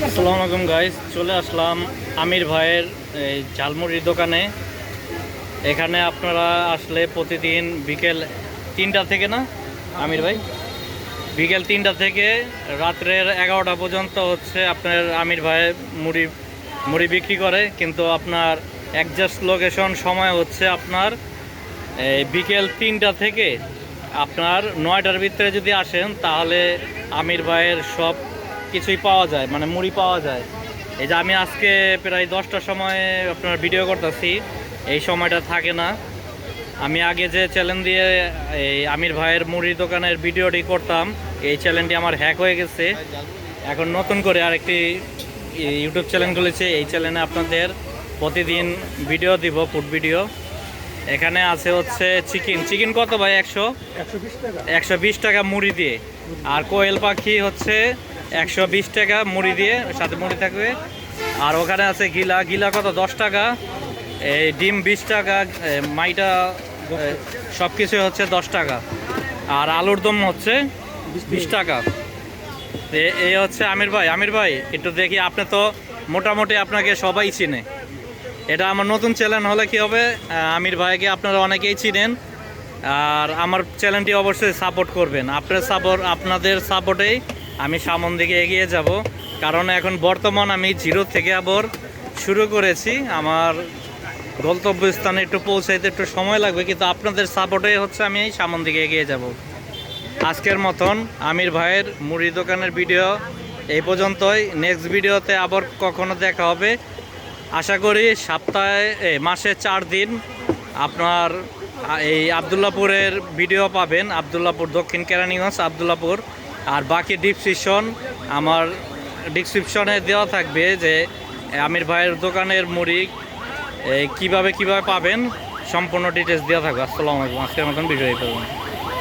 আসসালামু আলাইকুম গাইস, চলে আসলাম আমির ভাইয়ের এই ঝালমুড়ির দোকানে। এখানে আপনারা আসলে প্রতিদিন বিকেল 3টা থেকে না আমির ভাই, বিকেল 3টা থেকে রাত্রের 11টা পর্যন্ত হচ্ছে আপনার আমির ভাই মুড়ি মুড়ি বিক্রি করে। কিন্তু আপনার একজাস্ট লোকেশন সময় হচ্ছে আপনার এই বিকেল 3টা থেকে আপনার 9টার ভিতরে যদি আসেন তাহলে আমির ভাইয়ের সব কিছুই পাওয়া যায়, মানে মুড়ি পাওয়া যায়। এই যে আমি আজকে প্রায় 10টার সময় আপনার ভিডিও করতেছি, এই সময়টা থাকে না। আমি আগে যে চ্যানেল দিয়ে এই আমির ভাইয়ের মুড়ির দোকানের ভিডিওটি করতাম, এই চ্যানেলটি আমার হ্যাক হয়ে গেছে। এখন নতুন করে আরেকটি ইউটিউব চ্যানেল খুলেছে। এই চ্যানেলে আপনাদের প্রতিদিন ভিডিও দিব, ফুড ভিডিও। এখানে আছে হচ্ছে চিকেন কত ভাই? 120 টাকা মুড়ি দিয়ে। আর কোয়েল পাখি হচ্ছে 120 টাকা মুড়ি দিয়ে, সাথে মুড়ি থাকবে। আর ওখানে আছে গিলা কত? 10 টাকা। এই ডিম 20 টাকা, মাইটা সব কিছু হচ্ছে 10 টাকা। আর আলুর দম হচ্ছে 20 টাকা। এই হচ্ছে আমির ভাই একটু দেখি, আপনি তো মোটামুটি আপনাকে সবাই চিনে। এটা আমার নতুন চ্যানেল হলে কি হবে, আমির ভাইকে আপনারা অনেকেই চিনেন। আর আমার চ্যানেলটি অবশ্যই সাপোর্ট করবেন। আপনাদের সাপোর্টেই আমি সামন দিকে এগিয়ে যাব। কারণ এখন বর্তমান আমি জিরো থেকে আবার শুরু করেছি। আমার গন্তব্যস্থানে একটু পৌঁছাইতে একটু সময় লাগবে, কিন্তু আপনাদের সাপোর্টেই হচ্ছে আমি এই সামন দিকে এগিয়ে যাব। আজকের মতন আমির ভাইয়ের মুড়ি দোকানের ভিডিও এই পর্যন্তই। নেক্সট ভিডিওতে আবার কখনো দেখা হবে। আশা করি মাসে 4 দিন আপনার এই আবদুল্লাপুরের ভিডিও পাবেন। আবদুল্লাপুর, দক্ষিণ কেরানীগঞ্জ, আবদুল্লাপুর। আর বাকি আমার ডিসক্রিপশনে দেওয়া থাকবে যে আমির ভাইয়ের দোকানের মুড়ি কিভাবে পাবেন, সম্পূর্ণ ডিটেলস দেওয়া থাকবে। আসসালামু আলাইকুম। আজকের মতন ভিডিও এই পর্যন্ত।